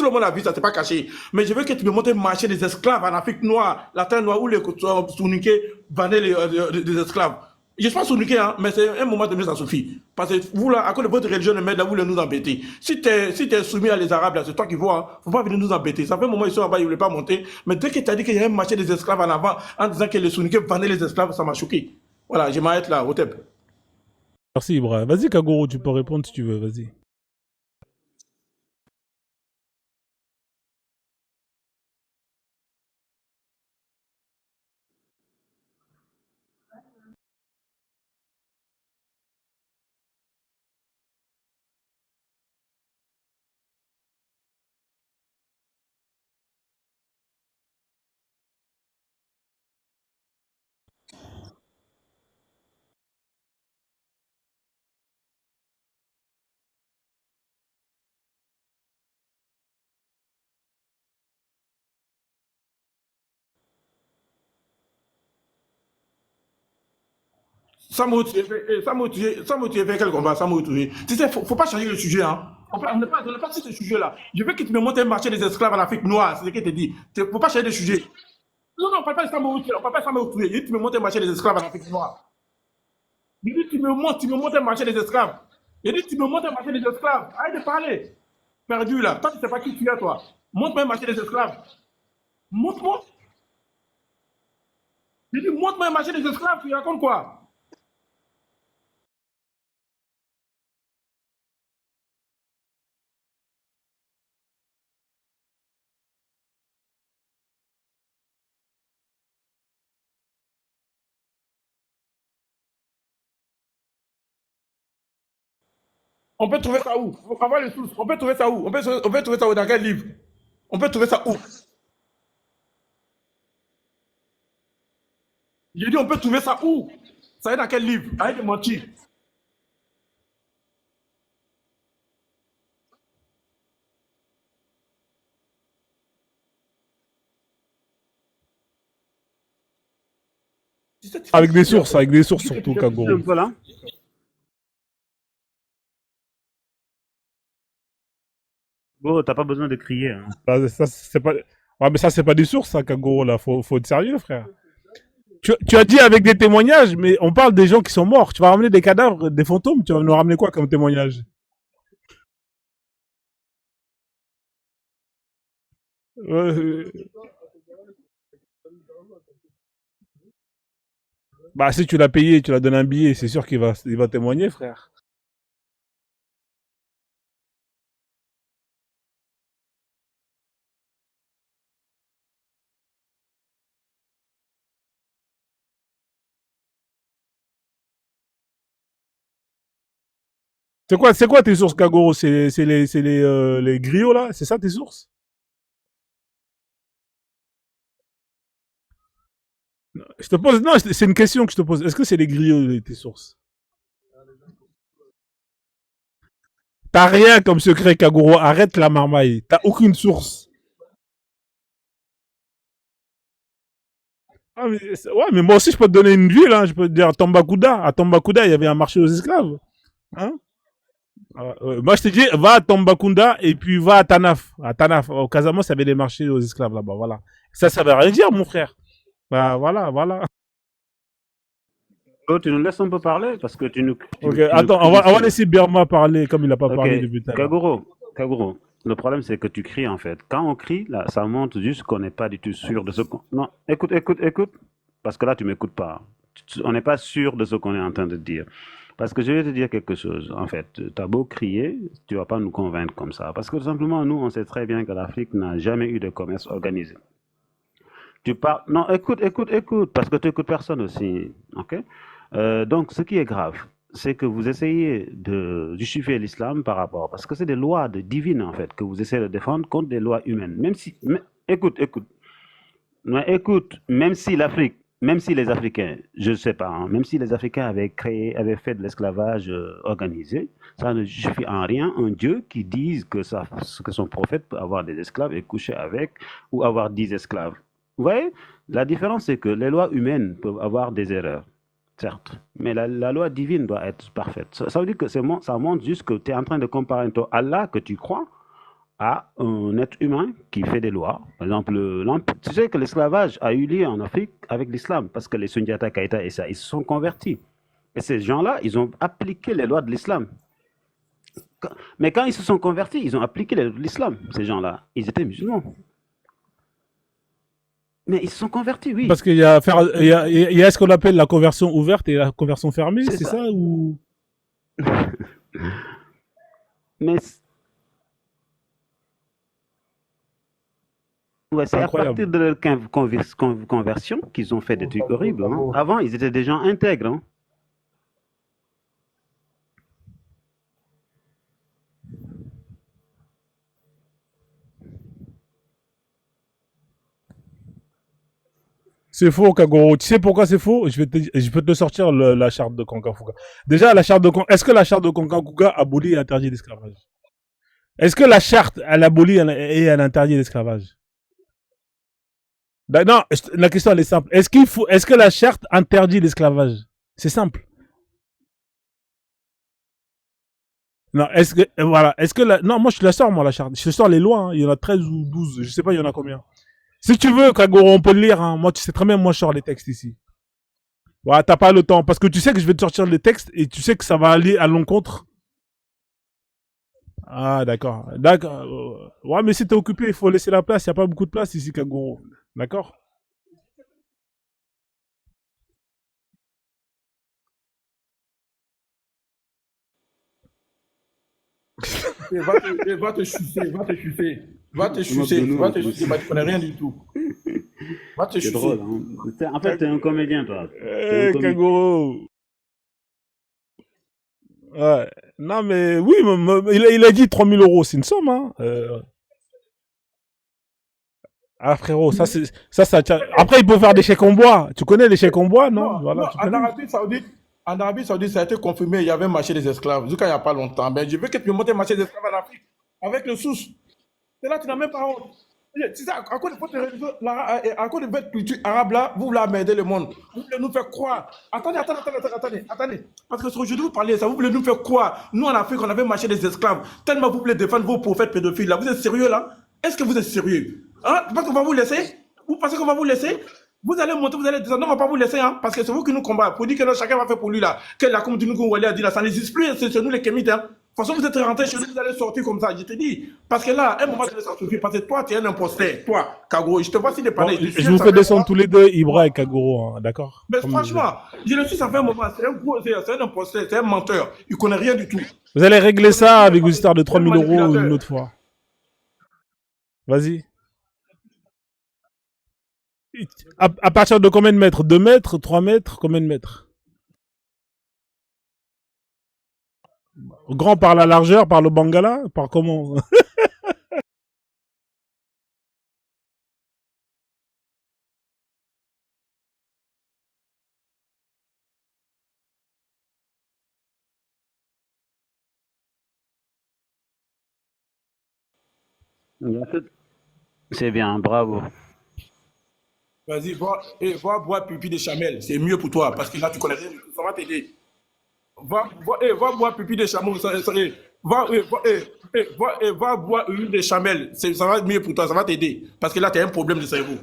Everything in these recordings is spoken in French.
le monde a vu ça, c'est pas caché. Mais je veux que tu me montres le marché des esclaves en Afrique noire, la terre noire, où les Souniqués vendaient des esclaves. Je ne suis pas Souniqué, hein, mais c'est un moment donné, ça suffit. Parce que vous, là, à cause de votre religion, le maître, là, vous voulez nous embêter. Si tu es soumis à les Arabes, là, c'est toi qui vois, hein. Faut pas venir nous embêter. Ça fait un moment, ils sont là-bas, ils ne voulaient pas monter. Mais dès que tu as dit qu'il y a un marché des esclaves en avant, en disant que les Souniqués vendaient les esclaves, ça m'a choqué. Voilà, je m'arrête là, au TEP. Merci, Ibra. Vas-y, Kagoro, tu peux répondre si tu veux, vas-y. Tu as fait quel combat, Samouraï Touré. Tu sais, faut pas changer le sujet, hein. On n'est pas sur ce sujet-là. Je veux que tu me montres un marché des esclaves en Afrique noire, c'est ce que tu dis. Faut pas changer de sujet. Non, non, on parle pas de Samouraï Touré, on parle pas de Samouraï Touré. Je veux que tu me montres un marché des esclaves en Afrique noire. Je dis, tu me montres un marché des esclaves. Je dis, tu me montres un marché des esclaves. Arrête de parler. Perdu, là. Toi, tu sais pas qui tu es, toi. Montre-moi un marché des esclaves. Montre-moi. Je dis, montre-moi un marché des esclaves, tu racontes quoi? On peut trouver ça où? Faut avoir les sources. On peut trouver ça où? On peut trouver ça où? Dans quel livre? On peut trouver ça où? J'ai dit, on peut trouver ça où? Ça est dans quel livre? Arrête de mentir. Tu sais, tu fais chier, en fait. Avec des sources Tu sais, surtout, tu fais chier. Kagoro. Voilà. Bon, t'as pas besoin de crier, hein. Ça, c'est pas... Ouais, mais ça, c'est pas des sources, ça, Kagoro, là. Faut être sérieux, frère. Tu as dit avec des témoignages, mais on parle des gens qui sont morts. Tu vas ramener des cadavres, des fantômes, tu vas nous ramener quoi comme témoignage? Euh, Bah, si tu l'as payé, tu l'as donné un billet, c'est sûr il va témoigner, frère. C'est quoi tes sources, Kagoro? Les griots, là? C'est ça tes sources? Je te pose, non, c'est une question que je te pose. Est-ce que c'est les griots, tes sources? T'as rien comme secret, Kagoro. Arrête la marmaille. T'as aucune source. Ah, mais, ouais, mais moi aussi, je peux te donner une ville, hein. Je peux te dire Tambacounda. À Tambacounda, il y avait un marché aux esclaves. Hein? Moi, je te dis, va à Tambacounda et puis va à Tanaf. À Tanaf, au Casamance, il y avait des marchés aux esclaves là-bas. Voilà. Ça veut rien dire, mon frère. Bah, voilà, voilà. Oh, tu nous laisses un peu parler parce que Ok, tu nous attends, cries on va dessus. laisser Berma parler comme il n'a pas Ok, parlé depuis tout à l'heure. Kaguro, le problème c'est que tu cries en fait. Quand on crie, là, ça montre juste qu'on n'est pas du tout sûr de ce qu'on... Non, écoute, parce que là tu m'écoutes pas. On n'est pas sûr de ce qu'on est en train de dire. Parce que je vais te dire quelque chose, en fait. Tu as beau crier, tu vas pas nous convaincre comme ça. Parce que tout simplement, nous, on sait très bien que l'Afrique n'a jamais eu de commerce organisé. Tu parles... Non, écoute, parce que tu écoutes personne aussi, ok? Donc, ce qui est grave, c'est que vous essayez de justifier l'islam par rapport, parce que c'est des lois divines en fait que vous essayez de défendre contre des lois humaines. Même si, écoute, mais écoute, même si les Africains, je ne sais pas, hein, même si les Africains avaient fait de l'esclavage organisé, ça ne justifie en rien un Dieu qui dise que son prophète peut avoir des esclaves et coucher avec, ou avoir 10 esclaves. Vous voyez, la différence c'est que les lois humaines peuvent avoir des erreurs. Certes, mais la loi divine doit être parfaite. Ça veut dire que ça montre juste que tu es en train de comparer ton Allah que tu crois à un être humain qui fait des lois. Par exemple, tu sais que l'esclavage a eu lieu en Afrique avec l'islam, parce que les Sundiata Keita et ça, ils se sont convertis. Et ces gens-là, ils ont appliqué les lois de l'islam. Mais quand ils se sont convertis, ils ont appliqué les lois de l'islam, ces gens-là. Ils étaient musulmans. Mais ils se sont convertis, oui. Parce qu'il y a, il y a ce qu'on appelle la conversion ouverte et la conversion fermée, c'est ça ou... Mais ouais, c'est à partir de leur conversion qu'ils ont fait des trucs horribles. Hein. Avant, ils étaient des gens intègres. Hein. C'est faux, Kagoro. Tu sais pourquoi c'est faux? Je peux te sortir la charte de Kankafuga. Déjà, est-ce que la charte de Kankafuga abolit et interdit l'esclavage? Est-ce que la charte, elle abolit et elle interdit l'esclavage? Non, la question elle est simple. Est-ce que la charte interdit l'esclavage? C'est simple. Non, non, moi je te la sors, moi, la charte. Je te sors les lois, hein. Il y en a 13 ou 12, je sais pas, il y en a combien. Si tu veux, Kagoro, on peut le lire, hein. Moi, tu sais très bien, moi je sors les textes ici. Ouais, t'as pas le temps, parce que tu sais que je vais te sortir les textes et tu sais que ça va aller à l'encontre. Ah, d'accord. D'accord. Ouais, mais si t'es occupé, il faut laisser la place. Il n'y a pas beaucoup de place ici, Kagoro. D'accord? Va te chuter, va te chuter. Va te chuter, va te chuter, tu connais rien du tout. Va te chuter. C'est drôle, hein. En fait, t'es un comédien, toi. Kagoro. Ouais. Non, mais oui, il a dit 3000 euros, c'est une somme, hein. Ah, frérot, ça. Après, il peut faire des chèques en bois. Tu connais les chèques en bois, non? Non, Voilà, non, tu connais. En Arabie Saoudite, ça a été confirmé, il y avait un marché des esclaves, jusqu'à il n'y a pas longtemps. Ben, je veux que tu me montes un marché des esclaves en Afrique, avec le sous. Et là, tu n'as même pas honte. Tu sais, à cause de votre religion, à cause de votre culture arabe là, vous voulez emmerder le monde. Vous voulez nous faire croire. Attendez. Parce que ce que je vais vous parler, ça, vous voulez nous faire croire. Nous, en Afrique, on avait marché des esclaves. Tellement vous voulez défendre vos prophètes pédophiles là. Vous êtes sérieux là? Est-ce que vous êtes sérieux? Hein? Parce qu'on va vous laisser? Vous pensez qu'on va vous laisser? Vous allez monter, vous allez descendre. Non, on ne va pas vous laisser, hein, parce que c'est vous qui nous combattez. Pour dire que là, chacun va faire pour lui, là. Que la communauté nous a dit, là, ça n'existe plus, c'est nous les kémites, hein. De toute façon, vous êtes rentrés chez nous, vous allez sortir comme ça. Je te dis. Parce que là, à un moment, ça suffit. Parce que toi, tu es un imposteur. Toi, Kagoro, je te vois si des palais. Bon, je vous fais descendre tous les deux, Ibra et Kagoro, hein, d'accord? Mais franchement, je le suis, ça fait un moment. C'est un gros, c'est un imposteur, c'est un menteur. Il ne connaît rien du tout. Vous allez régler ça avec vos histoires de 3000 euros une autre fois. Vas-y. À partir de combien de mètres? 2 mètres? 3 mètres? Combien de mètres? Grand par la largeur, par le bangala? Par comment? C'est bien, bravo. Vas-y, va boire pipi de chamel. C'est mieux pour toi, parce que là, tu connais rien du tout. Ça va t'aider. Va boire pipi de chamel. Va boire huile de chamel. Ça va être mieux pour toi, ça va t'aider. Parce que là, tu as un problème de cerveau.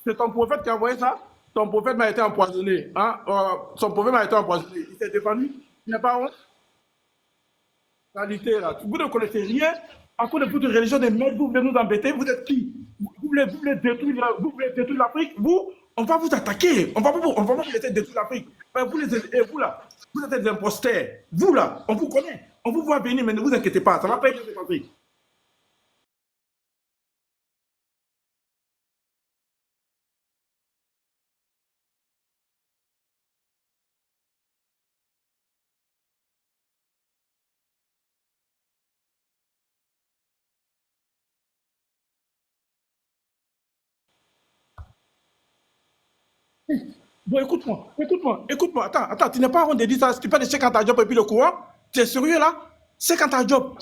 C'est ton prophète qui a envoyé ça. Ton prophète m'a été empoisonné. Hein? Son prophète m'a été empoisonné. Il s'est défendu. Il n'a pas honte. Réalité, là. Vous ne connaissez rien. À cause de votre religion de merde, vous voulez nous embêter. Vous êtes qui? Vous voulez détruire, vous voulez détruire l'Afrique. Vous, on va vous attaquer. On va vous laisser détruire l'Afrique. Vous là, vous êtes des imposteurs. Vous là, on vous connaît. On vous voit venir, mais ne vous inquiétez pas. Ça va pas être défendu. Bon, écoute-moi. Attends, tu n'es pas honte de dire ça. Tu pas de chèque à ta job et puis le courant. Tu es sérieux là? Chèque à ta job.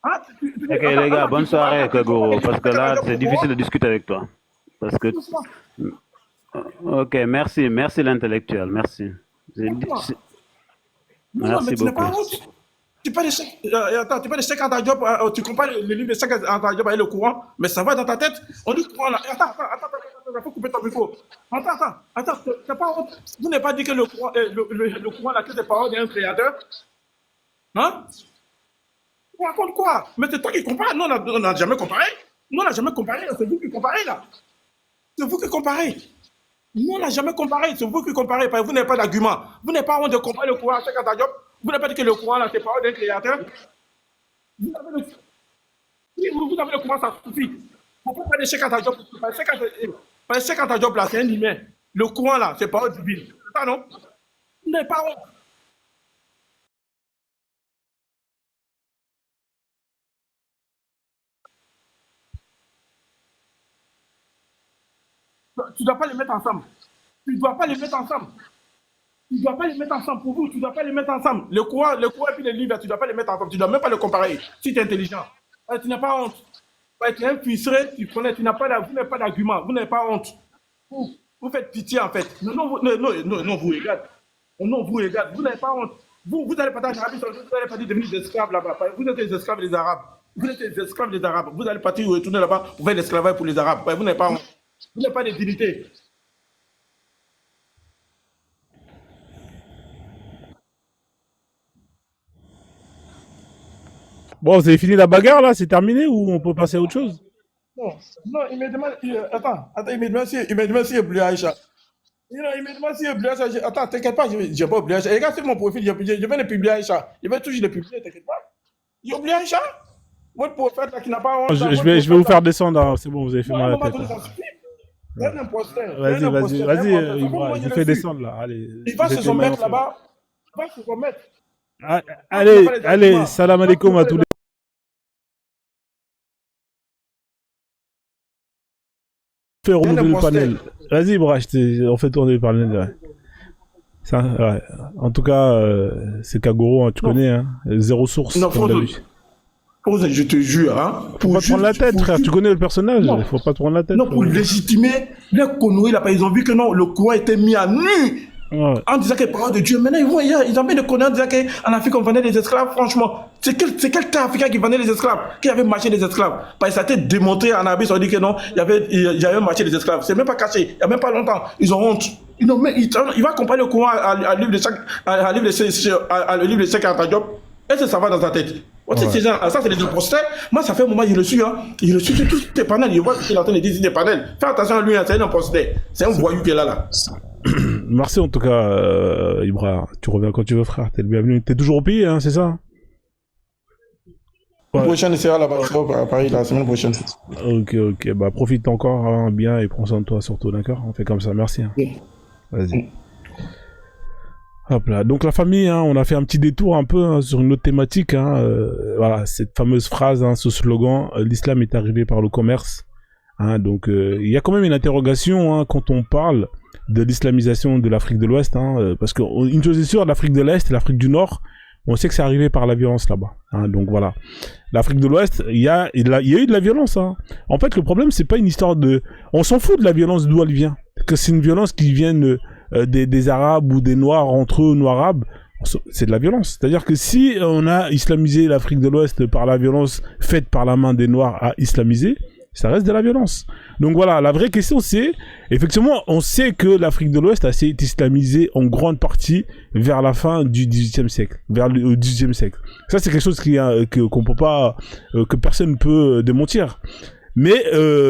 Hein? Ok, les gars, bonne soirée, Kagoro, parce que là, c'est difficile de discuter avec toi. Parce que Ok, merci, merci l'intellectuel, merci. Pourquoi? Non, mais Merci tu n'es beaucoup. pas honte. Attends, tu parles de 50 à job, tu compares le livre de 50 à job avec le courant, mais ça va dans ta tête. On dit courant là. Il faut couper ton micro. Attends, t'as pas honte. Vous n'avez pas dit que le courant, le courant là, que c'est parole d'un créateur? Hein? Tu racontes quoi? Mais c'est toi qui compares. Nous, on n'a jamais comparé. Nous, on n'a jamais comparé. C'est vous qui comparez là. C'est vous qui comparez. Nous, on n'a jamais comparé. C'est vous qui comparez. Parce que vous n'avez pas d'argument. Vous n'avez pas honte de comparer le courant à 50 à job. Vous n'avez pas dit que le courant là, c'est parole d'un créateur. Vous avez le, si vous avez le courant, ça suffit. Vous pouvez pas des chèques à job. Parce que 50 à job là, c'est un humain. Le courant là, c'est parole divine. C'est ça, non? Vous n'avez pas honte. Tu ne dois pas les mettre ensemble. Tu ne dois pas les mettre ensemble. Tu ne dois pas les mettre ensemble pour vous. Tu ne dois pas les mettre ensemble. Le courant et puis les livres, tu ne dois pas les mettre ensemble. Tu ne dois même pas les comparer. Si tu es intelligent. Tu n'as pas honte. Tu es un ficelé, tu connais, vous n'avez pas d'argument. Vous n'avez pas honte. Vous faites pitié en fait. Non, vous regardez. Non, vous regardez. Vous n'avez pas honte. Vous allez partir en Arabie Saoudite, vous allez partir devenir des esclaves là-bas. Vous êtes des esclaves des Arabes. Vous êtes des esclaves des Arabes. Vous allez partir retourner là-bas pour faire l'esclavage pour les Arabes. Vous n'avez pas honte. Vous n'avez pas de dignité. Bon, vous avez fini la bagarre là, c'est terminé ou on peut passer à autre chose? Non, non, il me demande. Attends, il me demande si il oublié Aïcha. Il me demande si il oublié Aïcha. Attends, t'inquiète pas, je n'ai pas oublié Aïcha. Regarde sur mon profil, je viens de publier Aïcha. Je vais toujours le publier, t'inquiète pas. J'ai oublié Aïcha. Votre prophète là qui n'a pas honte. Je vais vous faire descendre, hein. C'est bon, vous avez fait Non, à un mal à la moment tête. donné, ça suffit. C'est un imposteur. Vas-y, Ça fait moi, je je vous le fais suis. descendre là. Allez, Il va vous se êtes les maillons soumettre faibles. là-bas. Il va se soumettre. Ah, Quand tu n'as pas les allez, arguments, salam quand tu alaikum n'as à pas tous les les. Fais c'est un renouveler le imposteur. panel. Vas-y, on fait tourner le panel. Ouais. Ça, ouais. En tout cas, c'est Kagoro, hein, tu Non, connais, hein. Zéro source, non, comme d'habitude. je te jure, hein, Faut pas te prendre la tête, frère. Tu connais le personnage. non, Faut pas te prendre la tête. non, pour légitimer les conneries là, ils ont vu que non, le courant était mis à nu Ouais. en disant que parole de Dieu. Maintenant, ils ont mis de conneries en disant qu'en Afrique, on vendait des esclaves. Franchement, c'est quel temps africain qui vendait les esclaves, qui avait marché des esclaves? Parce que ça a été démontré en Arabie Saoudite que non, il y avait marché des esclaves. C'est même pas caché. Il n'y a même pas longtemps. Ils ont honte. Il va comparer le courant à livre de chaque, à livre le livre de chaque Job. Est-ce que ça va dans ta tête? Aussi, Ouais. ces gens, ça c'est des imposteurs. Moi, ça fait un moment, je le suis, hein. Je le suis sur tous tes panels. Je vois ce qu'il est en train de dire sur tes panels. Fais attention à lui, hein, c'est un imposteur. C'est un voyou qui est là. Merci en tout cas, Ibra. Tu reviens quand tu veux, frère. T'es le bienvenu. T'es toujours au pays, hein, c'est ça? La Ouais. prochaine sera là-bas, à Paris, la semaine prochaine. Ok. Bah, profite encore, hein, bien, et prends soin de toi surtout, d'accord? On fait comme ça. Merci, hein. Vas-y. Hop là. Donc la famille, hein, on a fait un petit détour un peu, hein, sur une autre thématique, hein, voilà, cette fameuse phrase, hein, ce slogan, l'islam est arrivé par le commerce. Hein, donc il y a quand même une interrogation, hein, quand on parle de l'islamisation de l'Afrique de l'Ouest, hein, parce qu'une chose est sûre, l'Afrique de l'Est et l'Afrique du Nord, on sait que c'est arrivé par la violence là-bas. Hein, donc voilà. L'Afrique de l'Ouest, il y a eu de la violence. Hein. En fait, le problème, c'est pas une histoire de... On s'en fout de la violence d'où elle vient. Que c'est une violence qui vient des Arabes ou des Noirs entre eux, Noirs-Arabes, c'est de la violence. C'est-à-dire que si on a islamisé l'Afrique de l'Ouest par la violence faite par la main des Noirs à islamiser, ça reste de la violence. Donc voilà, la vraie question c'est, effectivement, on sait que l'Afrique de l'Ouest a été islamisée en grande partie vers la fin du XVIIIe siècle, vers le XVIIIe siècle. Ça c'est quelque chose qu'on peut pas, que personne ne peut démentir. Mais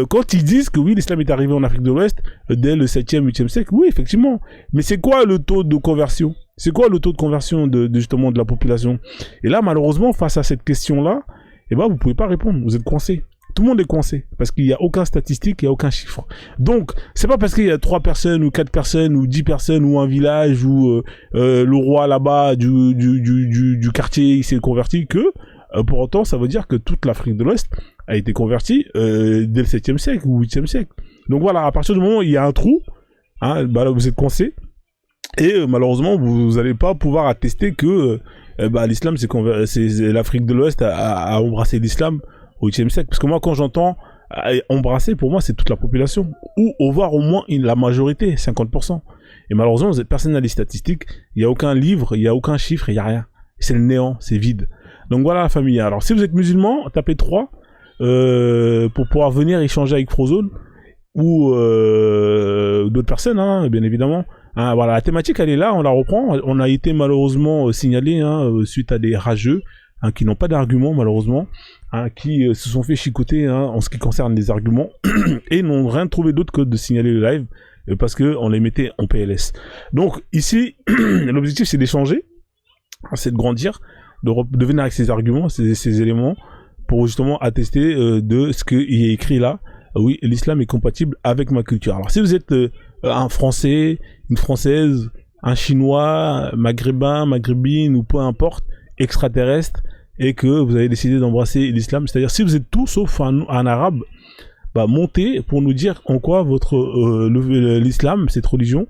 quand ils disent que oui, l'islam est arrivé en Afrique de l'Ouest dès le 7e, 8e siècle, oui, effectivement. Mais c'est quoi le taux de conversion? C'est quoi le taux de conversion justement de la population? Et là, malheureusement, face à cette question-là, eh ben, vous pouvez pas répondre. Vous êtes coincé. Tout le monde est coincé parce qu'il n'y a aucun statistique, il n'y a aucun chiffre. Donc, c'est pas parce qu'il y a 3 personnes ou 4 personnes ou 10 personnes ou un village ou le roi là-bas du quartier il s'est converti que pour autant ça veut dire que toute l'Afrique de l'Ouest a été convertie dès le 7e siècle ou 8e siècle. Donc voilà, à partir du moment où il y a un trou, hein, bah là vous êtes coincé et malheureusement vous n'allez pas pouvoir attester que l'islam c'est l'Afrique de l'Ouest a embrassé l'islam au 8e siècle. Parce que moi, quand j'entends Embrasser, pour moi, c'est toute la population. Ou au voir au moins la majorité, 50%. Et malheureusement, personne n'a les statistiques. Il n'y a aucun livre, il n'y a aucun chiffre, il n'y a rien. C'est le néant, c'est vide. Donc voilà la famille. Alors si vous êtes musulman, tapez 3 pour pouvoir venir échanger avec Frozone ou d'autres personnes, hein, bien évidemment. Hein, voilà, la thématique elle est là, on la reprend. On a été malheureusement signalé suite à des rageux qui n'ont pas d'arguments malheureusement, qui se sont fait chicoter en ce qui concerne les arguments et n'ont rien trouvé d'autre que de signaler le live parce que on les mettait en PLS. Donc ici, l'objectif c'est d'échanger, c'est de grandir, de venir avec ces arguments, ces éléments pour justement attester de ce qui est écrit là. Oui, l'islam est compatible avec ma culture. Alors si vous êtes un Français, une Française, un Chinois, Maghrébin, Maghrébine ou peu importe, extraterrestre, et que vous avez décidé d'embrasser l'islam, c'est-à-dire si vous êtes tout sauf un Arabe, bah montez pour nous dire en quoi l'islam, cette religion,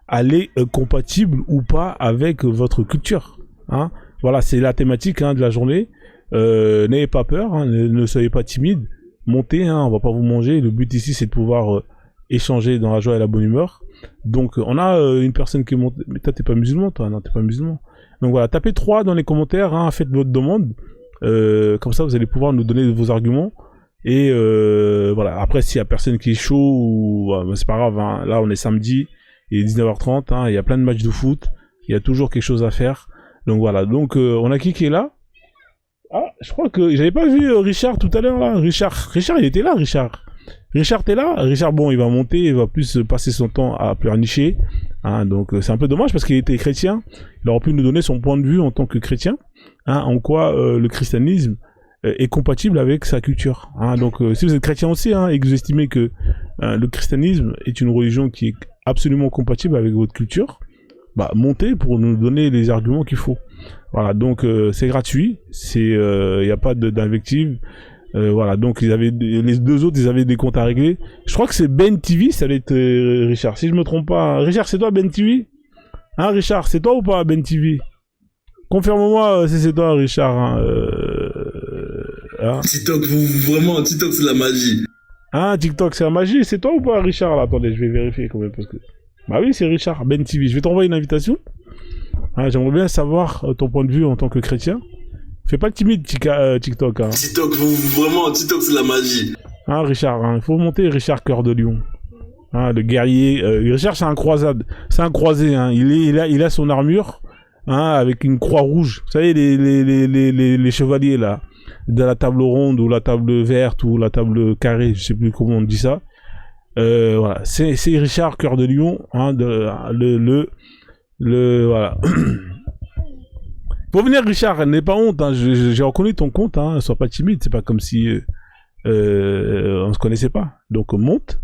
elle est compatible ou pas avec votre culture. Hein. Voilà, c'est la thématique de la journée. N'ayez pas peur, ne soyez pas timide. Montez, on va pas vous manger. Le but ici, c'est de pouvoir échanger dans la joie et la bonne humeur. Donc, on a une personne qui monte. Mais toi, t'es pas musulman, toi? Non, t'es pas musulman. Donc voilà, tapez 3 dans les commentaires, faites votre demande. Comme ça, vous allez pouvoir nous donner vos arguments. Et voilà, après, s'il y a personne qui est chaud, c'est pas grave. Là, on est samedi, il est 19h30. Il y a plein de matchs de foot. Il y a toujours quelque chose à faire. Donc voilà, donc on a qui est là? Ah, je crois que j'avais pas vu Richard tout à l'heure là. Richard, il était là, Richard. Richard, t'es là? Richard, bon, il va monter, il va plus passer son temps à pleurnicher. Donc c'est un peu dommage parce qu'il était chrétien. Il aurait pu nous donner son point de vue en tant que chrétien. En quoi le christianisme est compatible avec sa culture. Donc si vous êtes chrétien aussi et que vous estimez que le christianisme est une religion qui est absolument compatible avec votre culture, bah montez pour nous donner les arguments qu'il faut. Voilà, donc c'est gratuit, il y a pas d'invective. Voilà, donc les deux autres, ils avaient des comptes à régler. Je crois que c'est Ben TV, ça allait être Richard, si je me trompe pas. Richard, c'est toi Ben TV? Richard, c'est toi ou pas Ben TV? Confirme-moi si c'est toi Richard. TikTok, vraiment, TikTok c'est la magie. TikTok c'est la magie, c'est toi ou pas Richard là? Attendez, je vais vérifier quand même parce que... Bah oui, c'est Richard, Ben TV. Je vais t'envoyer une invitation. J'aimerais bien savoir ton point de vue en tant que chrétien. Fais pas timide, TikTok. TikTok, vraiment, TikTok, c'est la magie. Richard, il faut monter Richard Cœur de Lion. Le guerrier. Richard, c'est un croisade. C'est un croisé. Il a son armure avec une croix rouge. Vous savez, les chevaliers, là, de la table ronde ou la table verte ou la table carrée, je sais plus comment on dit ça. Voilà, c'est Richard Cœur de Lion, voilà. Pour venir Richard, n'aie pas honte, j'ai reconnu ton compte, sois pas timide, c'est pas comme si on se connaissait pas. Donc monte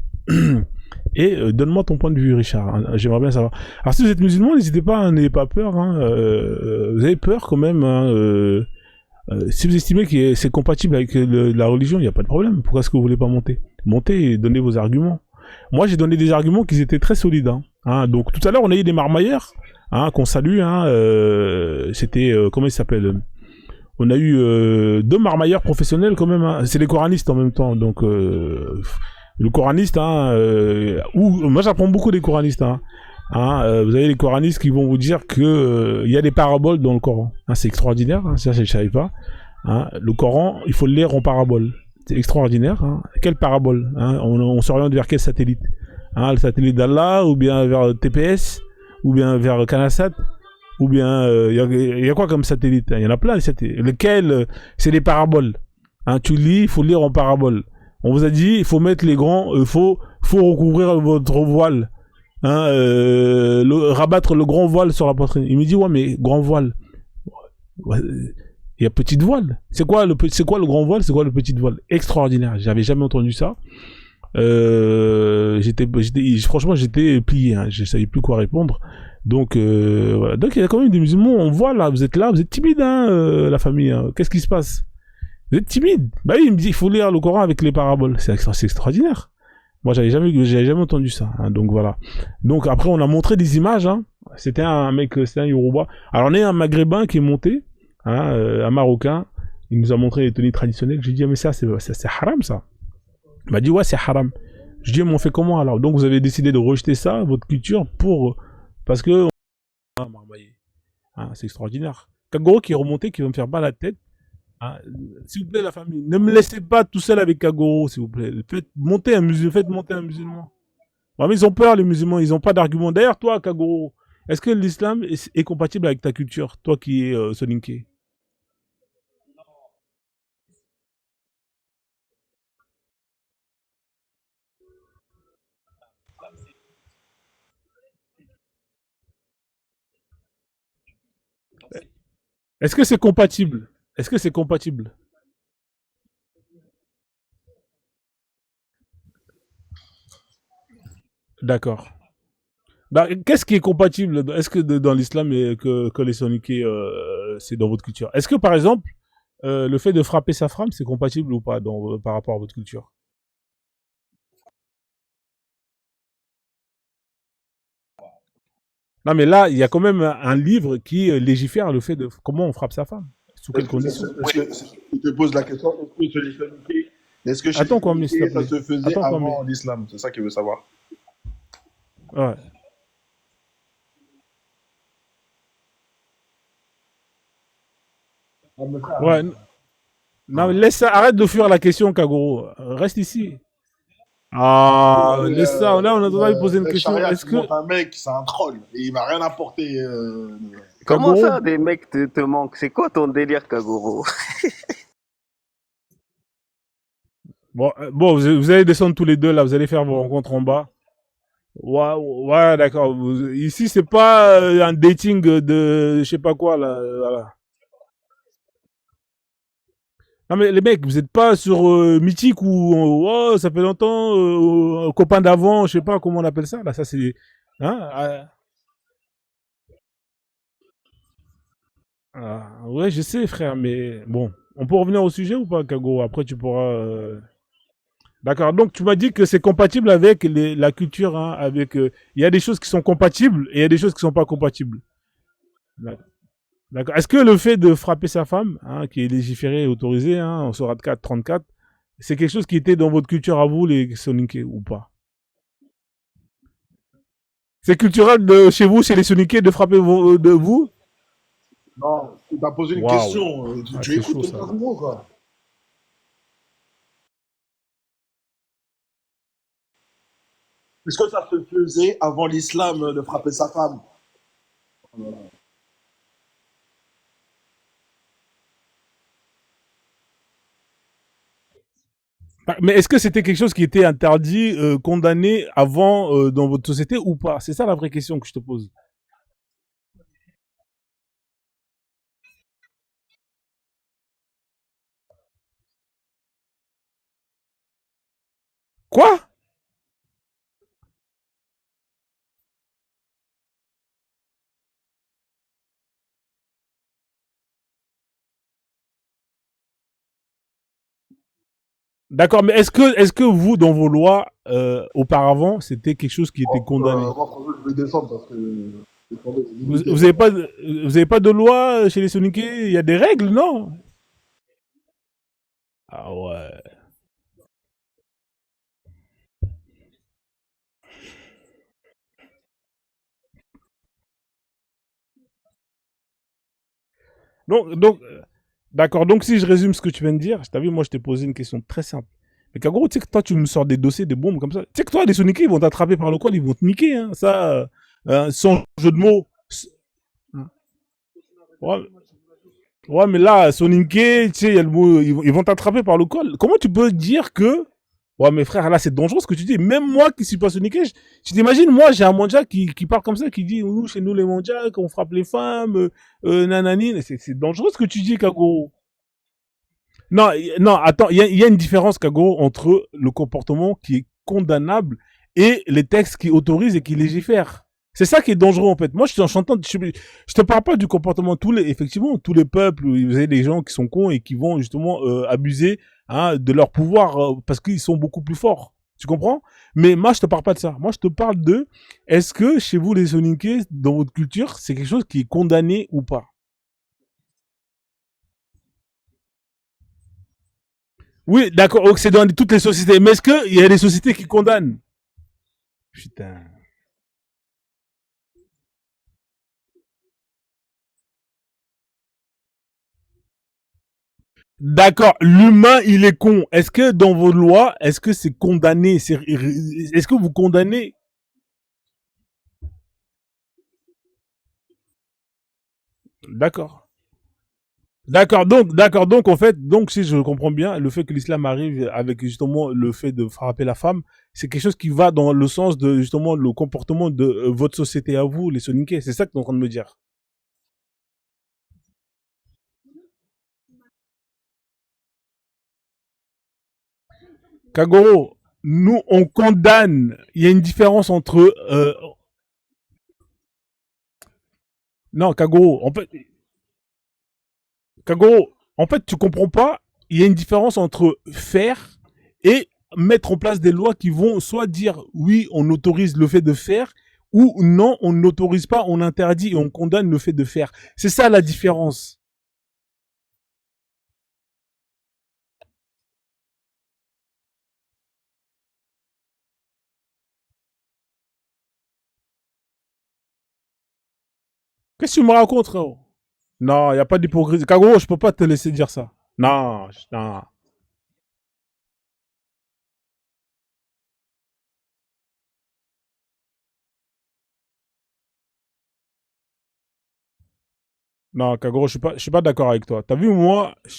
et donne-moi ton point de vue Richard, j'aimerais bien savoir. Alors si vous êtes musulman, n'hésitez pas, n'ayez pas peur, vous avez peur quand même, si vous estimez que c'est compatible avec la religion, il n'y a pas de problème. Pourquoi est-ce que vous voulez pas monter? Montez et donnez vos arguments. Moi, j'ai donné des arguments qui étaient très solides. Donc tout à l'heure, on a eu des marmailleurs qu'on salue. C'était comment il s'appelle? On a eu 2 marmailleurs professionnels quand même. C'est des coranistes en même temps. Donc le coraniste, moi j'apprends beaucoup des coranistes. Vous avez les coranistes qui vont vous dire que il y a des paraboles dans le Coran. C'est extraordinaire, ça je ne savais pas. Le Coran, il faut le lire en parabole. C'est extraordinaire. Quelle parabole? On s'oriente vers quel satellite? Le satellite d'Allah, ou bien vers TPS, ou bien vers Canasat, ou bien il y a quoi comme satellite? Il y en a plein. Lequel? C'est des paraboles. Tu lis, il faut lire en parabole. On vous a dit, il faut mettre les grands, faut recouvrir votre voile. Rabattre le grand voile sur la poitrine. Il me dit ouais mais grand voile, il y a petite voile. C'est quoi le grand voile, c'est quoi le petit voile? Extraordinaire, j'avais jamais entendu ça. Franchement j'étais plié, je savais plus quoi répondre. Donc voilà. Donc il y a quand même des musulmans, on voit là, vous êtes timide la famille, qu'est-ce qui se passe? Vous êtes timide? Bah oui, il me dit il faut lire le Coran avec les paraboles, c'est extraordinaire. Moi, j'avais jamais entendu ça. Donc voilà. Donc après, on a montré des images. C'était un mec, c'était un Yoruba. Alors on est un Maghrébin qui est monté, un Marocain. Il nous a montré les tenues traditionnelles. J'ai dit mais ça c'est haram ça. Il m'a dit, ouais, c'est haram. Je dis, mais on fait comment alors? Donc vous avez décidé de rejeter ça, votre culture, parce que... Ah, Marmaillé. Ah, c'est extraordinaire. Kagoro qui est remonté, qui veut me faire bas la tête. Ah, s'il vous plaît, la famille, ne me laissez pas tout seul avec Kagoro, s'il vous plaît. Faites monter un musulman. Ouais, mais ils ont peur, les musulmans, ils n'ont pas d'argument. D'ailleurs, toi, Kagoro, est-ce que l'islam est compatible avec ta culture, toi qui es Soninké? Est-ce que c'est compatible? Est-ce que c'est compatible? D'accord. Bah, qu'est-ce qui est compatible? Est-ce que dans l'islam que les Soninké, c'est dans votre culture? Est-ce que par exemple, le fait de frapper sa femme, c'est compatible ou pas par rapport à votre culture? Non, mais là, il y a quand même un livre qui légifère le fait de comment on frappe sa femme. Sous quelles conditions? Il te pose la question, Attends, quoi, mais s'il te ça plaît. se faisait Attends, quoi, mais. avant l'islam? C'est ça qu'il veut savoir. Ouais. Ouais. Non, mais laisse ça, arrête de fuir la question, Kagoro. Reste ici. Ah, laisse ça. Là, on a droit de lui poser une Le question. charia Est-ce qui que. monte un mec, c'est un troll. Et il m'a rien apporté. Comment Kagoro. ça, des mecs te manquent? C'est quoi ton délire, Kagoro? Bon, vous allez descendre tous les deux là, vous allez faire vos rencontres en bas. Ouais, ouais, d'accord. Ici, c'est pas un dating de je sais pas quoi là. Voilà. Non mais les mecs, vous êtes pas sur Mythique ou oh, ça fait longtemps, copain d'avant, je sais pas comment on appelle ça. Là, ça c'est. Hein ouais, je sais, frère, mais bon. On peut revenir au sujet ou pas, Kago? Après, tu pourras. D'accord. Donc, tu m'as dit que c'est compatible avec la culture, hein, avec. Il y a des choses qui sont compatibles et il y a des choses qui sont pas compatibles. D'accord. D'accord. Est-ce que le fait de frapper sa femme, hein, qui est légiféré et autorisé, hein, en Sourate 4, 34, c'est quelque chose qui était dans votre culture à vous, les Soninké, ou pas? C'est culturel de chez vous, chez les Soninké, de frapper de vous? Non, il t'a posé une Waouh. question. Ah, Tu c'est écoutes chaud ton ça. argument, quoi. Est-ce que ça se faisait avant l'islam de frapper sa femme? Mais est-ce que c'était quelque chose qui était interdit, condamné avant dans votre société ou pas? C'est ça la vraie question que je te pose. Quoi? D'accord, mais est-ce que vous, dans vos lois, auparavant, c'était quelque chose qui était condamné? Moi, franchement, je vais descendre parce que. Attendez, c'est Vous, limité. vous avez pas, vous avez pas de loi chez les Soninké? Il y a des règles, non? Ah ouais. Donc, d'accord. Donc, si je résume ce que tu viens de dire, t'as vu, moi, je t'ai posé une question très simple. Mais Kagoro, tu sais que toi, tu me sors des dossiers, des bombes comme ça. Tu sais que toi, les Soniqués, ils vont t'attraper par le col, ils vont te niquer, hein. Ça, sans jeu de mots. Ouais, ouais, mais là, Soninké, tu sais, il y a le mot, ils vont t'attraper par le col. Comment tu peux dire que, ouais, mais frère, là, c'est dangereux ce que tu dis. Même moi qui suis pas Soninké, tu t'imagines, moi, j'ai un Mandja qui parle comme ça, qui dit, nous, chez nous, les Mandja, qu'on frappe les femmes, nanani. C'est dangereux ce que tu dis, Kagoro. Non, non, attends, il y a une différence, Kago, entre le comportement qui est condamnable et les textes qui autorisent et qui légifèrent. C'est ça qui est dangereux en fait. Moi, je te parle pas du comportement. Effectivement, tous les peuples, vous avez des gens qui sont cons et qui vont justement abuser, hein, de leur pouvoir parce qu'ils sont beaucoup plus forts. Tu comprends? Mais moi, je te parle pas de ça. Moi, je te parle de est-ce que chez vous, les Soninké, dans votre culture, c'est quelque chose qui est condamné ou pas? Oui, d'accord, donc c'est dans toutes les sociétés. Mais est-ce qu'il y a des sociétés qui condamnent? Putain. D'accord, l'humain, il est con. Est-ce que dans vos lois, est-ce que c'est condamné? Est-ce que vous condamnez? D'accord. D'accord, donc, en fait, donc, si je comprends bien, le fait que l'islam arrive avec, justement, le fait de frapper la femme, c'est quelque chose qui va dans le sens de, justement, le comportement de votre société à vous, les Soninké. C'est ça que tu es en train de me dire. Kagoro, nous, on condamne. Il y a une différence entre, non, Kagoro, en fait, tu comprends pas. Il y a une différence entre faire et mettre en place des lois qui vont soit dire oui, on autorise le fait de faire, ou non, on n'autorise pas, on interdit et on condamne le fait de faire. C'est ça la différence. Qu'est-ce que tu me racontes, frérot? Non, il n'y a pas d'hypocrisie. Kagoro, je peux pas te laisser dire ça. Non, non. Non, Kagoro, je suis pas d'accord avec toi. T'as vu, moi, tu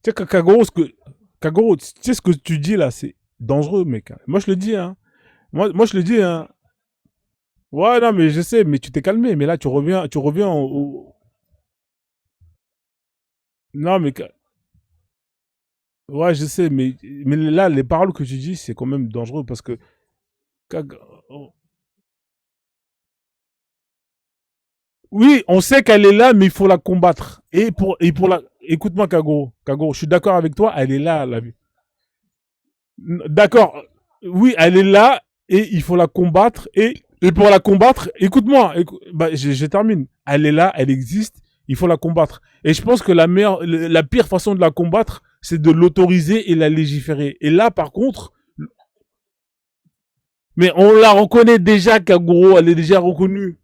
sais, Kagoro, tu sais ce que tu dis là, c'est dangereux, mec. Moi, je le dis, hein. Moi, je le dis, hein. Ouais, non, mais je sais, mais tu t'es calmé. Mais là, tu reviens non, mais, ouais, je sais, mais là, les paroles que tu dis, c'est quand même dangereux parce que, Kag- oh. Oui, on sait qu'elle est là, mais il faut la combattre. Et pour la, écoute-moi, Kagoro, je suis d'accord avec toi, elle est là, la vie. D'accord. Oui, elle est là et il faut la combattre. Et pour la combattre, écoute-moi, bah, je termine. Elle est là, elle existe, il faut la combattre. Et je pense que la pire façon de la combattre, c'est de l'autoriser et la légiférer. Et là, par contre, mais on la reconnaît déjà, Kaguro, elle est déjà reconnue.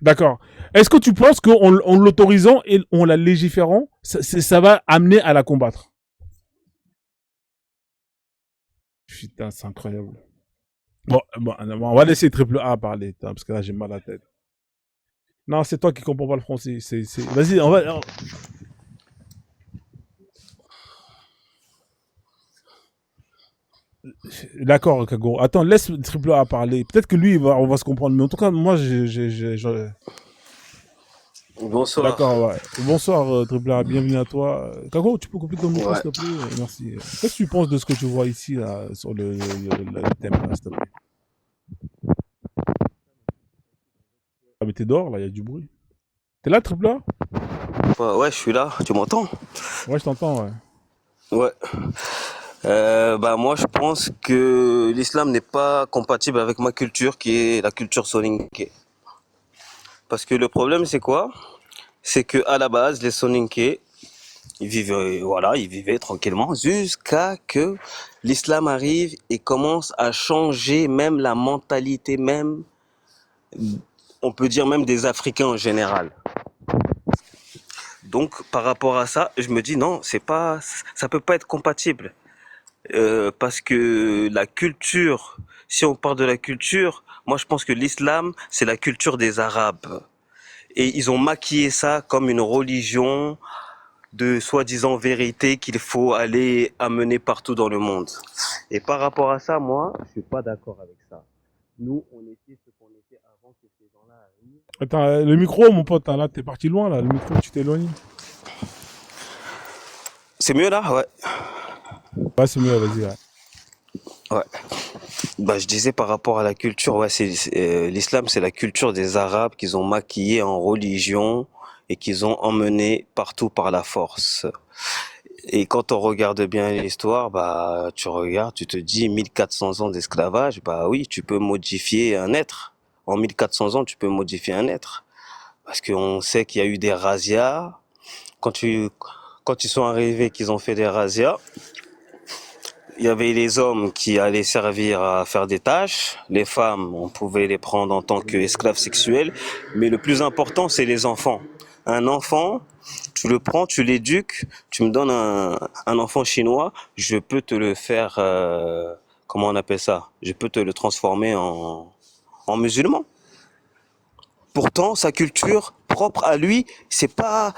D'accord. Est-ce que tu penses qu'en l'autorisant et en la légiférant, ça va amener à la combattre? Putain, c'est incroyable. Bon, on va laisser triple A parler, parce que là, j'ai mal à la tête. Non, c'est toi qui comprends pas le français. Vas-y, D'accord, Kagoro. Attends, laisse triple A parler. Peut-être que lui, on va se comprendre. Mais en tout cas, moi, Bonsoir. D'accord, ouais. Bonsoir, triple A. Bienvenue à toi. Kagoro, tu peux couper ton micro, Ouais. s'il te plaît? Merci. Qu'est-ce que tu penses de ce que tu vois ici, là, sur le thème, là, s'il te plaît? Ah, mais t'es dehors, là, il y a du bruit. T'es là, triple A? Ouais, je suis là. Tu m'entends? Ouais, je t'entends, ouais. Ouais. Bah moi, je pense que l'islam n'est pas compatible avec ma culture, qui est la culture soninké. Parce que le problème, c'est quoi? C'est que à la base, les soninké, ils vivaient, voilà, ils vivaient tranquillement jusqu'à que l'islam arrive et commence à changer même la mentalité même, on peut dire même des Africains en général. Donc par rapport à ça, je me dis non, c'est pas, ça peut pas être compatible. Parce que la culture, si on parle de la culture, moi je pense que l'islam, c'est la culture des Arabes. Et ils ont maquillé ça comme une religion de soi-disant vérité qu'il faut aller amener partout dans le monde. Et par rapport à ça, moi, je suis pas d'accord avec ça. Nous, on était ce qu'on était avant que ces gens-là arrivent. Attends, le micro, mon pote, hein, là, t'es parti loin, là. Le micro, tu t'éloignes. C'est mieux là? Ouais. Ouais, c'est mieux, vas-y, ouais. Ouais. Bah, je disais par rapport à la culture, ouais, l'islam, c'est la culture des Arabes qu'ils ont maquillée en religion et qu'ils ont emmené partout par la force. Et quand on regarde bien l'histoire, bah, tu regardes, tu te dis 1400 ans d'esclavage, bah oui, tu peux modifier un être. En 1400 ans, tu peux modifier un être. Parce qu'on sait qu'il y a eu des razzias. Quand quand ils sont arrivés, qu'ils ont fait des razzias, il y avait les hommes qui allaient servir à faire des tâches. Les femmes, on pouvait les prendre en tant qu'esclaves sexuels. Mais le plus important, c'est les enfants. Un enfant, tu le prends, tu l'éduques, tu me donnes un enfant chinois, je peux te le faire, comment on appelle ça? Je peux te le transformer en musulman. Pourtant, sa culture propre à lui, c'est pas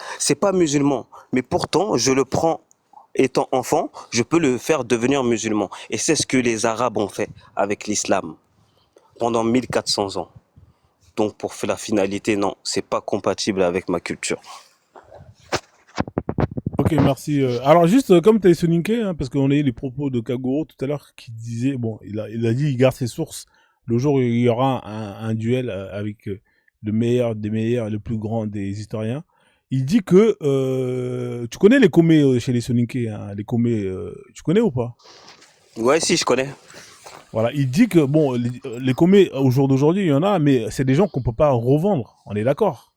musulman. Mais pourtant, je le prends étant enfant, je peux le faire devenir musulman. Et c'est ce que les Arabes ont fait avec l'islam pendant 1400 ans. Donc, pour la finalité, non, c'est pas compatible avec ma culture. Ok, merci. Alors juste comme tu as souligné, hein, parce qu'on a eu les propos de Kagoro tout à l'heure qui disait, bon, il a dit il garde ses sources. Le jour où il y aura un duel avec le meilleur des meilleurs, le plus grand des historiens, il dit que tu connais les comés chez les Soninké, hein, les comés, tu connais ou pas? Ouais, si, je connais. Voilà, il dit que bon, les comés au jour d'aujourd'hui, il y en a, mais c'est des gens qu'on peut pas revendre. On est d'accord.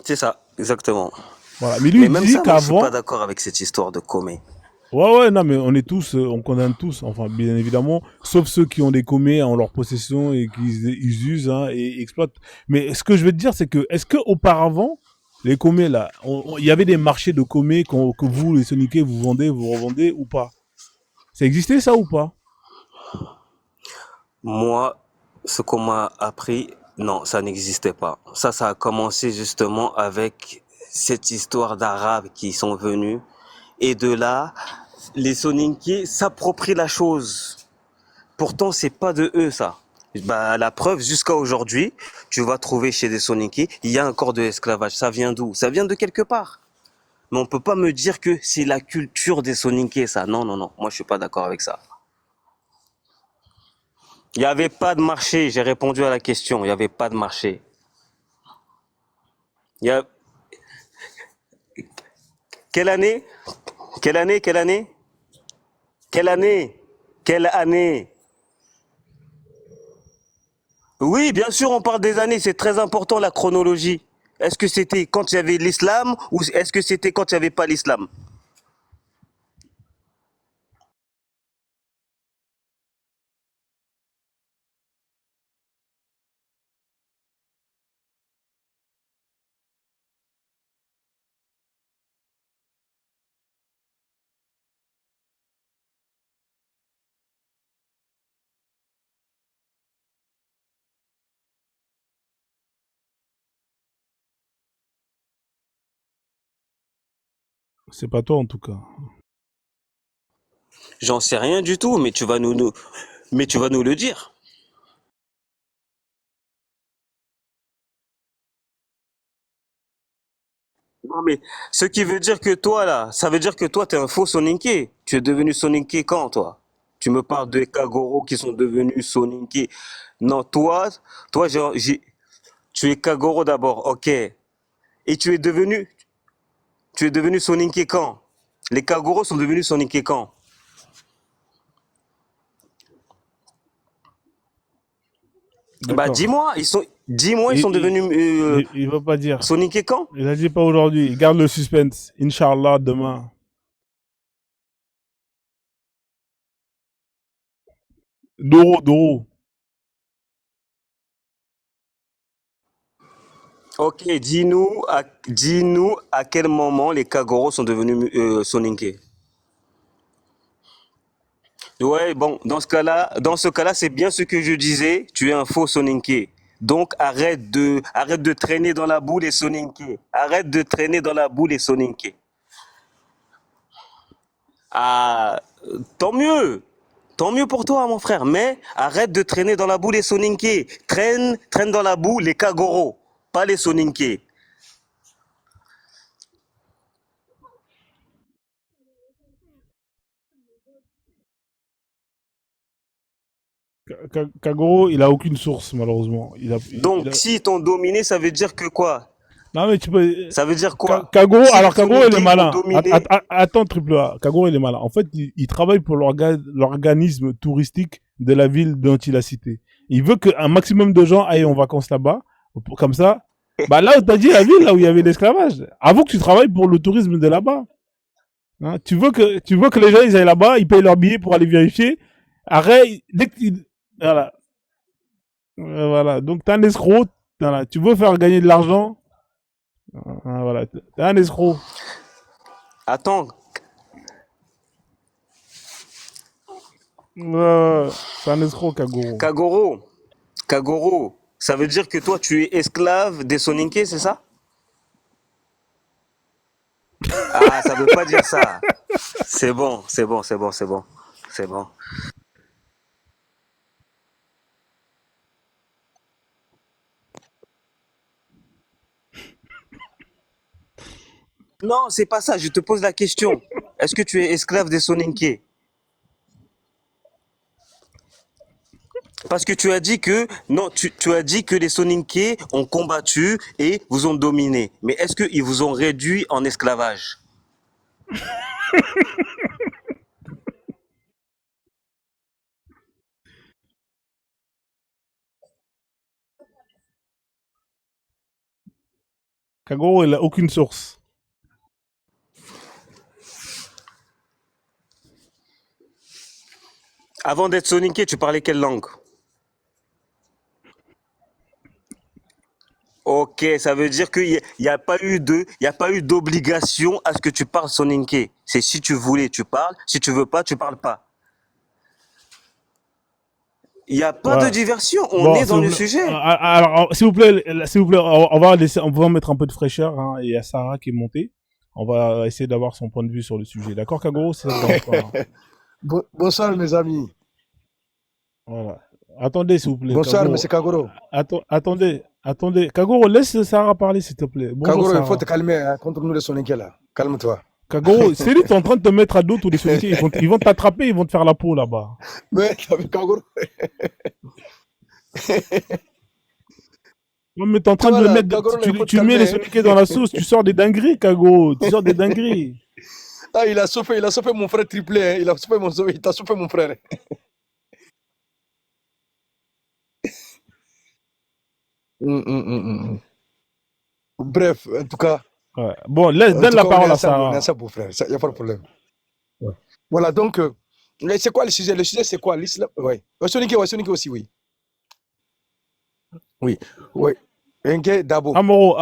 C'est ça, exactement. Voilà, mais lui Mais il même dit ça, moi, je suis qu'avant, pas d'accord avec cette histoire de comé. ouais, non, mais on est tous, on condamne tous, enfin, bien évidemment, sauf ceux qui ont des comés en leur possession et ils usent hein, et exploitent. Mais ce que je veux te dire, c'est que, est-ce que auparavant, les comés là, il y avait des marchés de comés que vous, les Soniqués, vous vendez, vous revendez ou pas? Ça existait ça ou pas? Moi, ce qu'on m'a appris, non, ça n'existait pas. Ça a commencé justement avec cette histoire d'Arabes qui sont venus. Et de là, les Soninké s'approprient la chose. Pourtant, c'est pas de eux, ça. Bah, la preuve, jusqu'à aujourd'hui, tu vas trouver chez des Soninké, il y a encore de l'esclavage. Ça vient d'où? Ça vient de quelque part. Mais on peut pas me dire que c'est la culture des Soninké, ça. Non, non, non. Moi, je suis pas d'accord avec ça. Il n'y avait pas de marché. J'ai répondu à la question. Il n'y avait pas de marché. Il y a... Quelle année? Quelle année? Quelle année? Quelle année? Quelle année? Oui, bien sûr, on parle des années. C'est très important, la chronologie. Est-ce que c'était quand il y avait l'islam ou est-ce que c'était quand il n'y avait pas l'islam? C'est pas toi en tout cas. J'en sais rien du tout, mais mais tu vas nous le dire. Non, mais ce qui veut dire que toi, là, ça veut dire que toi, t'es un faux Soninké. Tu es devenu Soninké quand, toi? Tu me parles de Kagoro qui sont devenus Soninké. Non, toi, tu es Kagoro d'abord, ok. Et tu es devenu Soninké quand? Les Kagoro sont devenus Soninké quand? Bah, D'accord. dis-moi, ils sont Il, devenus il va pas dire. Soninké quand? Il a dit pas aujourd'hui. Il garde le suspense. Inch'Allah demain. Doro. Ok, dis-nous à quel moment les Kagoro sont devenus Soninké. Ouais, bon, dans ce cas-là, c'est bien ce que je disais. Tu es un faux Soninké. Donc arrête de traîner dans la boue les Soninké. Arrête de traîner dans la boue les Soninké. Ah, tant mieux. Tant mieux pour toi, mon frère. Mais arrête de traîner dans la boue les Soninké. Traîne dans la boue les Kagoro, pas les Soninké. Kagoro, il a aucune source malheureusement. Donc, s'ils t'ont dominé, ça veut dire que quoi? Non mais tu peux. Ça veut dire quoi? Kagoro, Si les alors Kagoro il est Soninké ont malin. dominé, Attends triple A. Kagoro il est malin. En fait, il travaille pour l'organisme touristique de la ville dont il a cité. Il veut qu'un maximum de gens aillent en vacances là-bas. Comme ça, Bah là où t'as dit la ville, là où il y avait l'esclavage. Avoue que tu travailles pour le tourisme de là-bas. Hein, tu veux que les gens ils aillent là-bas, ils payent leur billet pour aller vérifier. Arrête, dès que voilà. Voilà. Donc t'es un escroc. Voilà. Tu veux faire gagner de l'argent. Voilà. T'es un escroc. Attends, C'est un escroc, Kagoro. Kagoro, ça veut dire que toi, tu es esclave des Soninké, c'est ça? Ah, ça veut pas dire ça. C'est bon, c'est bon, c'est bon, c'est bon. C'est bon. Non, c'est pas ça, je te pose la question. Est-ce que tu es esclave des Soninké? Parce que tu as dit que, non, tu as dit que les Soninké ont combattu et vous ont dominé. Mais est-ce qu'ils vous ont réduit en esclavage? Kagoro, il a aucune source. Avant d'être Soninké, tu parlais quelle langue? Ok, ça veut dire qu'il n'y a pas eu d'obligation à ce que tu parles Soninké. C'est si tu voulais, tu parles. Si tu veux pas, tu parles pas. Il n'y a pas de Ouais. diversion. On Bon, est s'il dans vous le plaît. sujet. Alors, s'il vous plaît, on va mettre un peu de fraîcheur, hein. Il y a Sarah qui est montée. On va essayer d'avoir son point de vue sur le sujet. D'accord, Kagoro? Ça te dérange pas, hein. Bonsoir, mes amis. Voilà. Attendez, s'il vous plaît, Bonsoir, Kagoro. monsieur Kagoro. Attendez. Kagoro, laisse Sarah parler, s'il te plaît. Bonjour, Kagoro, il Sarah. faut te calmer hein, contre nous les Soninké là. Calme-toi. Kagoro, c'est lui, t'es en train de te mettre à dos tous les Soninké. Ils vont t'attraper, ils vont te faire la peau là-bas. Mais Kagoro, Non, mais t'es en train tu vois de le là, mettre, Kagoro, là, il faut te tu mets les calmer. Soninké dans la sauce, tu sors des dingueries, Kagoro. Tu sors des dingueries. Ah, il a sauvé mon frère triplé. Hein. Il t'a sauvé mon frère. Hum. Bref, en tout cas, Ouais. Bon, donne la parole à Sarah. On est ensemble, mon frère. Il n'y a pas de problème. Ouais. Voilà, donc, mais c'est quoi le sujet? Le sujet, c'est quoi? L'islam? Oui. Soninké aussi, oui. Oui. Enke Dabo. Amoro.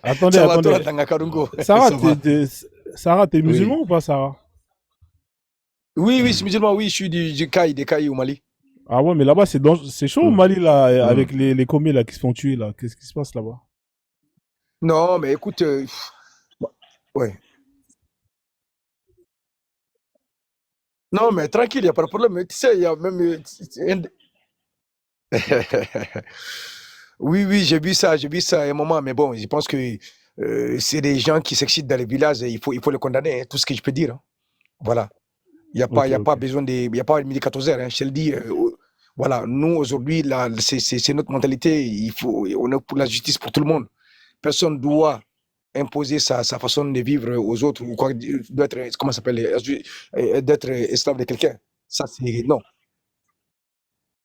Attendez. Ça va, toi, Tanga Karungo. Sarah, Ça va. Sarah, t'es musulman Oui. ou pas, Sarah? Oui, je suis musulman, oui, je suis des Cailles au Mali. Ah ouais, mais là-bas, c'est chaud au Mm. Mali, là, Mm. avec les commis là, qui se font tuer, là. Qu'est-ce qui se passe là-bas? Non, mais écoute, ouais. Non, mais tranquille, il n'y a pas de problème. Mais tu sais, il y a même. Oui, j'ai vu ça à un moment, mais bon, je pense que c'est des gens qui s'excitent dans les villages et il faut les condamner, hein, tout ce que je peux dire. Hein. Voilà. Il n'y a pas, Ok, il y a pas ok. besoin de. Il n'y a pas de midi 14 heures, hein, je te le dis. Voilà, nous, aujourd'hui, là, c'est notre mentalité. On est pour la justice pour tout le monde. Personne ne doit imposer sa façon de vivre aux autres ou quoi, d'être, comment ça s'appelle, d'être esclave de quelqu'un. Ça, c'est. Non.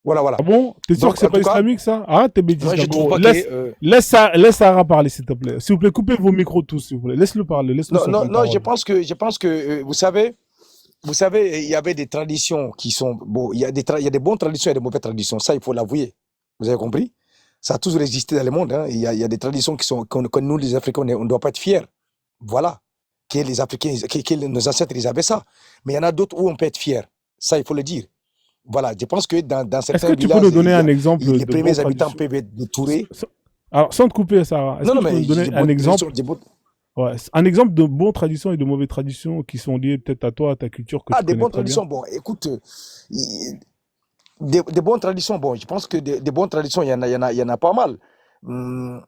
Voilà. Ah bon? T'es sûr Donc, que c'est en pas tout cas, islamique, ça? Arrête tes bêtises, moi, je trouve Kagoro. pas que. Laisse Sarah parler, s'il te plaît. S'il vous plaît, coupez vos micros tous, s'il vous plaît. Laisse-le parler, laisse-le Non, sur non, une non, je parole. pense que vous savez, il y avait des traditions qui sont. Bon, il y a des bonnes traditions et des mauvaises traditions. Ça, il faut l'avouer. Vous avez compris? Ça a toujours existé dans le monde. Hein. Il y a des traditions que nous, les Africains, on ne doit pas être fiers. Voilà. Que les Africains, que nos ancêtres, ils avaient ça. Mais il y en a d'autres où on peut être fier. Ça, il faut le dire. Voilà. Je pense que dans Est-ce certains que tu peux villages, nous donner un exemple les de bonne premiers habitants tradition? peuvent être détourés. Alors, sans te couper, Sarah, est-ce Non, que non, tu peux mais nous donner un exemple? Ouais, un exemple de bonnes traditions et de mauvaises traditions qui sont liées peut-être à toi, à ta culture que tu des connais bonnes très bien. traditions. Bon, écoute, des bonnes traditions. Bon, je pense que des bonnes traditions, il y en a pas mal. Donne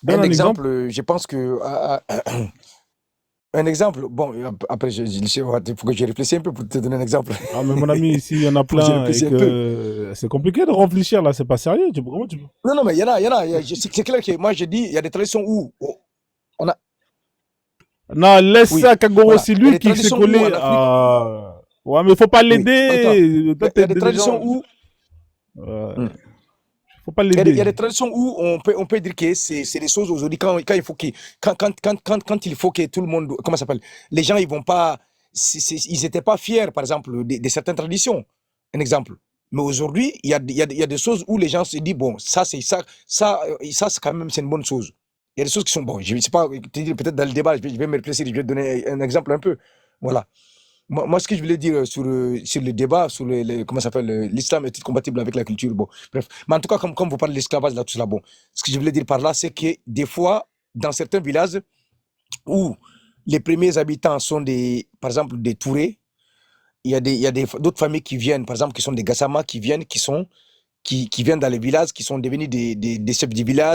Un un exemple. exemple, je pense que un exemple. Bon, après, il faut que je réfléchisse un peu pour te donner un exemple. Ah, mais mon ami, ici, il y en a Faut que je plein et réfléchisse un peu. que c'est compliqué de réfléchir là, c'est pas sérieux. Comment tu peux? Non, mais il y en a. C'est clair que moi, je dis, il y a des traditions où on a. Non, laisse Oui, ça, Kagoro, voilà. c'est Il y a lui des qui s'est traditions où collé. en Afrique. Ouais, mais faut pas Oui, attends. l'aider. Il y a des traditions où. Hmm. Faut pas Il y a l'aider. des traditions où on peut dire que c'est des choses aujourd'hui quand il faut que quand il faut que tout le monde comment ça s'appelle les gens ils vont pas ils étaient pas fiers par exemple de certaines traditions un exemple mais aujourd'hui il y a des choses où les gens se disent bon ça c'est ça c'est quand même c'est une bonne chose il y a des choses qui sont bon je sais pas te dire peut-être dans le débat je vais me réfléchir je vais te donner un exemple un peu voilà moi, ce que je voulais dire sur le débat, sur comment ça s'appelle, l'islam est-il compatible avec la culture, bon, bref. Mais en tout cas, comme vous parlez de l'esclavage, là, tout cela, bon, ce que je voulais dire par là, c'est que des fois, dans certains villages où les premiers habitants sont par exemple, des Tourés, il y a d'autres familles qui viennent, par exemple, qui sont des Gassama, qui viennent dans les villages, qui sont devenus des chefs du village.